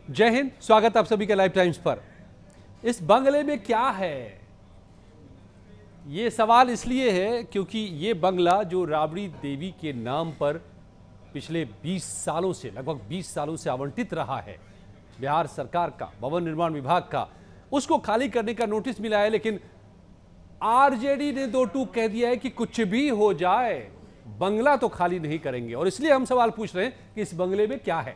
जय हिंद, स्वागत आप सभी का लाइव टाइम्स पर। इस बंगले में क्या है, ये सवाल इसलिए है क्योंकि ये बंगला जो राबड़ी देवी के नाम पर पिछले 20 सालों से, लगभग 20 सालों से आवंटित रहा है बिहार सरकार का, भवन निर्माण विभाग का, उसको खाली करने का नोटिस मिला है। लेकिन आरजेडी ने दो टूक कह दिया है कि कुछ भी हो जाए बंगला तो खाली नहीं करेंगे। और इसलिए हम सवाल पूछ रहे हैं कि इस बंगले में क्या है।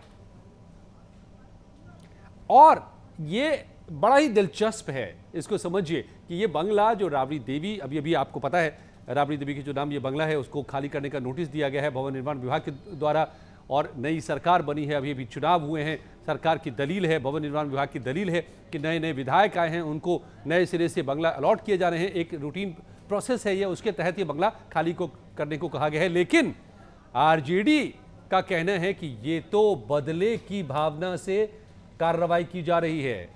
और ये बड़ा ही दिलचस्प है, इसको समझिए कि ये बंगला जो राबड़ी देवी, अभी अभी आपको पता है राबड़ी देवी की जो नाम ये बंगला है उसको खाली करने का नोटिस दिया गया है भवन निर्माण विभाग के द्वारा। और नई सरकार बनी है, अभी अभी चुनाव हुए हैं, सरकार की दलील है, भवन निर्माण विभाग की दलील है कि नए नए विधायक आए हैं, उनको नए सिरे से बंगला अलॉट किए जा रहे हैं। एक रूटीन प्रोसेस है ये, उसके तहत ये बंगला खाली करने को कहा गया है। लेकिन आरजेडी का कहना है कि ये तो बदले की भावना से कार्रवाई की जा रही है,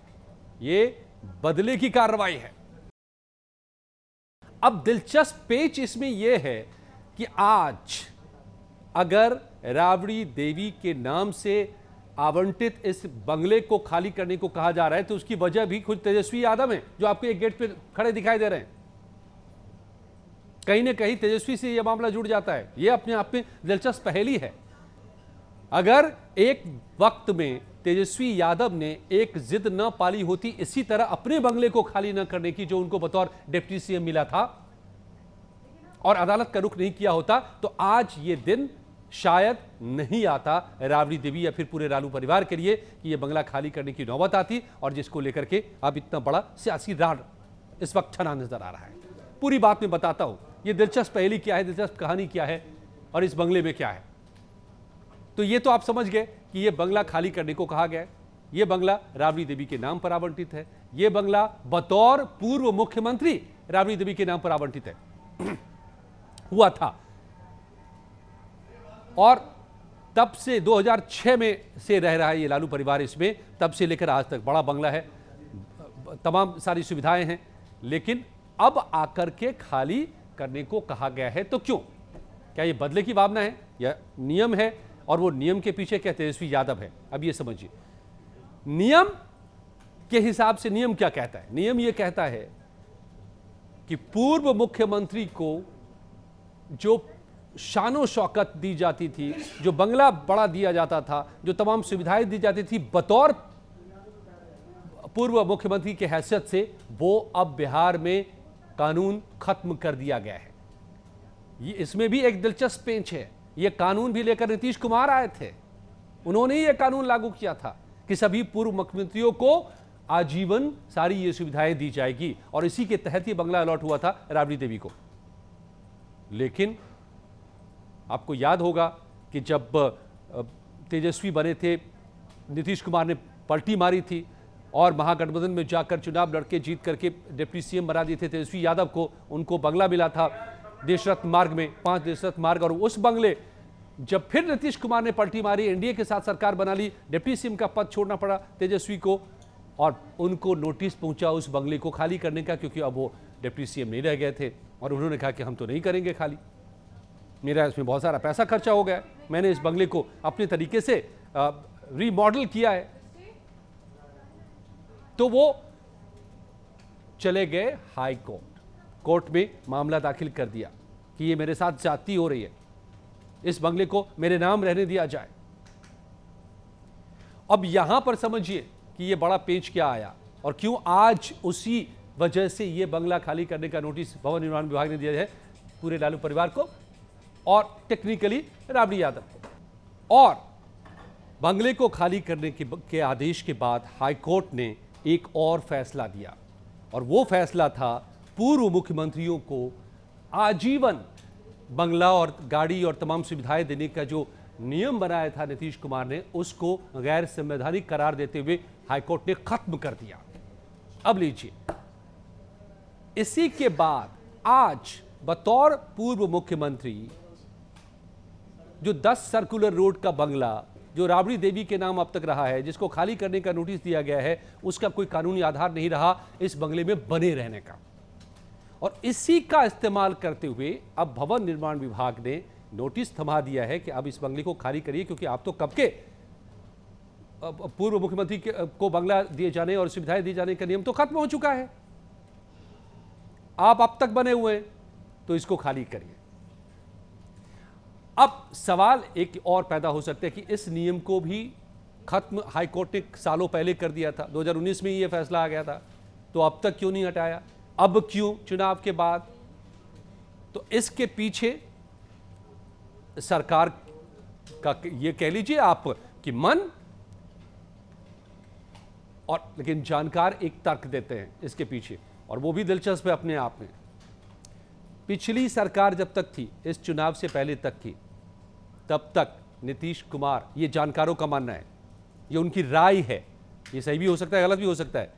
ये बदले की कार्रवाई है। अब दिलचस्प पेच इसमें यह है कि आज अगर राबड़ी देवी के नाम से आवंटित इस बंगले को खाली करने को कहा जा रहा है तो उसकी वजह भी खुद तेजस्वी यादव है, जो आपको एक गेट पे खड़े दिखाई दे रहे हैं। कहीं ना कहीं तेजस्वी से यह मामला जुड़ जाता है, यह अपने आप में दिलचस्प पहेली है। अगर एक वक्त में तेजस्वी यादव ने एक जिद न पाली होती इसी तरह अपने बंगले को खाली न करने की, जो उनको बतौर डिप्टी सीएम मिला था, और अदालत का रुख नहीं किया होता, तो आज ये दिन शायद नहीं आता राबड़ी देवी या फिर पूरे लालू परिवार के लिए कि यह बंगला खाली करने की नौबत आती, और जिसको लेकर के अब इतना बड़ा सियासी राड इस वक्त छना नजर आ रहा है। पूरी बात मैं बताता हूं, यह दिलचस्प पहेली क्या है, दिलचस्प कहानी क्या है और इस बंगले में क्या है। तो ये तो आप समझ गए कि यह बंगला खाली करने को कहा गया है। यह बंगला राबड़ी देवी के नाम पर आवंटित है। यह बंगला बतौर पूर्व मुख्यमंत्री राबड़ी देवी के नाम पर आवंटित है हुआ था, और तब से 2006 में से रह रहा है ये लालू परिवार इसमें, तब से लेकर आज तक। बड़ा बंगला है, तमाम सारी सुविधाएं हैं, लेकिन अब आकर के खाली करने को कहा गया है। तो क्यों? क्या ये बदले की भावना है या नियम है? और वो नियम के पीछे क्या तेजस्वी यादव है? अब ये समझिए, नियम के हिसाब से नियम क्या कहता है? नियम ये कहता है कि पूर्व मुख्यमंत्री को जो शानो शौकत दी जाती थी, जो बंगला बड़ा दिया जाता था, जो तमाम सुविधाएं दी जाती थी बतौर पूर्व मुख्यमंत्री के हैसियत से, वो अब बिहार में कानून खत्म कर दिया गया है। ये इसमें भी एक दिलचस्प पेंच है। ये कानून भी लेकर नीतीश कुमार आए थे, उन्होंने ही ये कानून लागू किया था कि सभी पूर्व मुख्यमंत्रियों को आजीवन सारी ये सुविधाएं दी जाएगी, और इसी के तहत ये बंगला अलॉट हुआ था राबड़ी देवी को। लेकिन आपको याद होगा कि जब तेजस्वी बने थे, नीतीश कुमार ने पलटी मारी थी और महागठबंधन में जाकर चुनाव लड़के जीत करके डिप्टी सीएम बना दिए थे तेजस्वी यादव को। उनको बंगला मिला था देशरत्न मार्ग में, 5 देशरत्न मार्ग, और उस बंगले जब फिर नीतीश कुमार ने पलटी मारी, एनडीए के साथ सरकार बना ली, डिप्टी सीएम का पद छोड़ना पड़ा तेजस्वी को, और उनको नोटिस पहुंचा उस बंगले को खाली करने का, क्योंकि अब वो डिप्टी सीएम नहीं रह गए थे। और उन्होंने कहा कि हम तो नहीं करेंगे खाली, मेरा इसमें बहुत सारा पैसा खर्चा हो गया, मैंने इस बंगले को अपने तरीके से रीमॉडल किया है। तो वो चले गए हाई कोर्ट में मामला दाखिल कर दिया कि ये मेरे साथ ज्यादती हो रही है, इस बंगले को मेरे नाम रहने दिया जाए। अब यहां पर समझिए कि ये बड़ा पेच क्या आया, और क्यों आज उसी वजह से ये बंगला खाली करने का नोटिस भवन निर्माण विभाग ने दिया है पूरे लालू परिवार को और टेक्निकली राबड़ी यादव को। और बंगले को खाली करने के आदेश के बाद हाईकोर्ट ने एक और फैसला दिया, और वो फैसला था पूर्व मुख्यमंत्रियों को आजीवन बंगला और गाड़ी और तमाम सुविधाएं देने का जो नियम बनाया था नीतीश कुमार ने, उसको गैर संवैधानिक करार देते हुए हाईकोर्ट ने खत्म कर दिया। अब लीजिए, इसी के बाद आज बतौर पूर्व मुख्यमंत्री जो 10 सर्कुलर रोड का बंगला जो राबड़ी देवी के नाम अब तक रहा है, जिसको खाली करने का नोटिस दिया गया है, उसका कोई कानूनी आधार नहीं रहा इस बंगले में बने रहने का। और इसी का इस्तेमाल करते हुए अब भवन निर्माण विभाग ने नोटिस थमा दिया है कि अब इस बंगले को खाली करिए, क्योंकि आप तो कब के पूर्व मुख्यमंत्री को बंगला दिए जाने और सुविधाएं दिए जाने का नियम तो खत्म हो चुका है। आप अब तक बने हुए हैं तो इसको खाली करिए। अब सवाल एक और पैदा हो सकता है कि इस नियम को भी खत्म हाईकोर्ट ने सालों पहले कर दिया था, 2019 में ये फैसला आ गया था, तो अब तक क्यों नहीं हटाया, अब क्यों चुनाव के बाद? तो इसके पीछे सरकार का ये कह लीजिए आप कि मन, और लेकिन जानकार एक तर्क देते हैं इसके पीछे, और वो भी दिलचस्प है अपने आप में। पिछली सरकार जब तक थी, इस चुनाव से पहले तक थी, तब तक नीतीश कुमार, ये जानकारों का मानना है, ये उनकी राय है, ये सही भी हो सकता है गलत भी हो सकता है,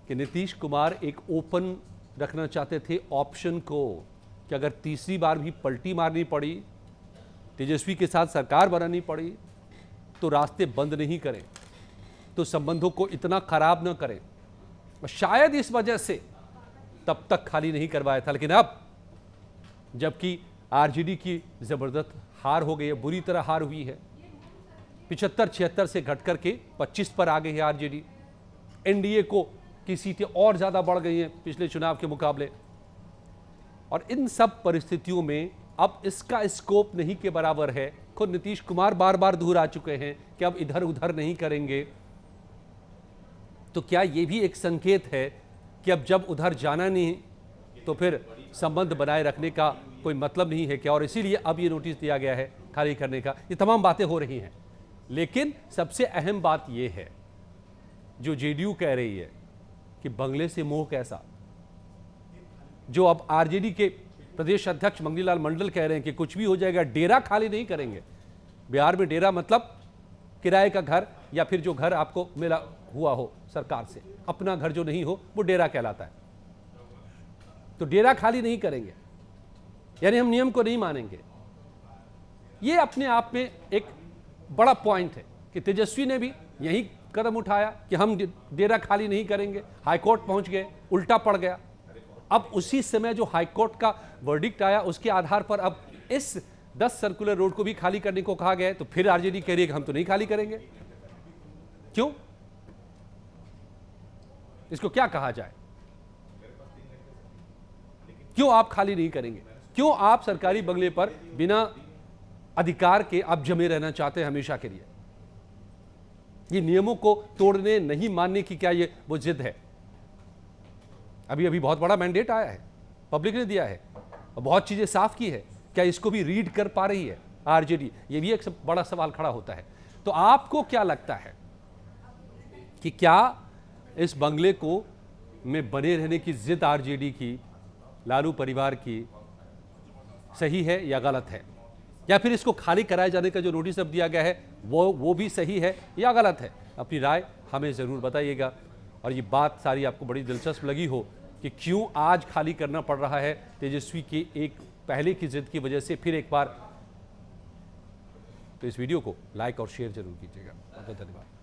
कि नीतीश कुमार एक ओपन रखना चाहते थे ऑप्शन को, कि अगर तीसरी बार भी पलटी मारनी पड़ी, तेजस्वी के साथ सरकार बनानी पड़ी, तो रास्ते बंद नहीं करें, तो संबंधों को इतना खराब न करें। शायद इस वजह से तब तक खाली नहीं करवाया था। लेकिन अब जबकि आरजेडी की जबरदस्त हार हो गई है, बुरी तरह हार हुई है, 75-76 से घट करके 25 पर आ गई है आरजेडी, एनडीए को की सीटें और ज्यादा बढ़ गई हैं पिछले चुनाव के मुकाबले, और इन सब परिस्थितियों में अब इसका स्कोप नहीं के बराबर है। खुद नीतीश कुमार बार बार दोहरा चुके हैं कि अब इधर उधर नहीं करेंगे। तो क्या यह भी एक संकेत है कि अब जब उधर जाना नहीं तो फिर संबंध बनाए रखने का कोई मतलब नहीं है क्या? और इसीलिए अब ये नोटिस दिया गया है खाली करने का। ये तमाम बातें हो रही हैं, लेकिन सबसे अहम बात यह है जो जेडीयू कह रही है कि बंगले से मोह कैसा, जो अब आरजेडी के प्रदेश अध्यक्ष मंगनी लाल मंडल कह रहे हैं कि कुछ भी हो जाएगा, डेरा खाली नहीं करेंगे। बिहार में डेरा मतलब किराए का घर, या फिर जो घर आपको मिला हुआ हो सरकार से, अपना घर जो नहीं हो वो डेरा कहलाता है। तो डेरा खाली नहीं करेंगे, यानी हम नियम को नहीं मानेंगे। ये अपने आप में एक बड़ा पॉइंट है कि तेजस्वी ने भी यही कदम उठाया कि हम डेरा खाली नहीं करेंगे, हाईकोर्ट पहुंच गए, उल्टा पड़ गया। अब उसी समय जो हाईकोर्ट का वर्डिक्ट आया उसके आधार पर अब इस 10 सर्कुलर रोड को भी खाली करने को कहा गया, तो फिर आरजेडी कह रही है कि हम तो नहीं खाली करेंगे। क्यों? इसको क्या कहा जाए? क्यों आप खाली नहीं करेंगे? क्यों आप सरकारी बंगले पर बिना अधिकार के आप जमे रहना चाहते हैं हमेशा के लिए? ये नियमों को तोड़ने नहीं मानने की क्या ये वो जिद है? अभी अभी बहुत बड़ा मैंडेट आया है, पब्लिक ने दिया है और बहुत चीजें साफ की है। क्या इसको भी रीड कर पा रही है आरजेडी? ये भी एक बड़ा सवाल खड़ा होता है। तो आपको क्या लगता है कि क्या इस बंगले को में बने रहने की जिद आरजेडी की, लालू परिवार की, सही है या गलत है? या फिर इसको खाली कराए जाने का जो नोटिस अब दिया गया है वो भी सही है या गलत है? अपनी राय हमें ज़रूर बताइएगा। और ये बात सारी आपको बड़ी दिलचस्प लगी हो कि क्यों आज खाली करना पड़ रहा है तेजस्वी की एक पहले की जिद की वजह से फिर एक बार, तो इस वीडियो को लाइक और शेयर जरूर कीजिएगा। बहुत बहुत धन्यवाद।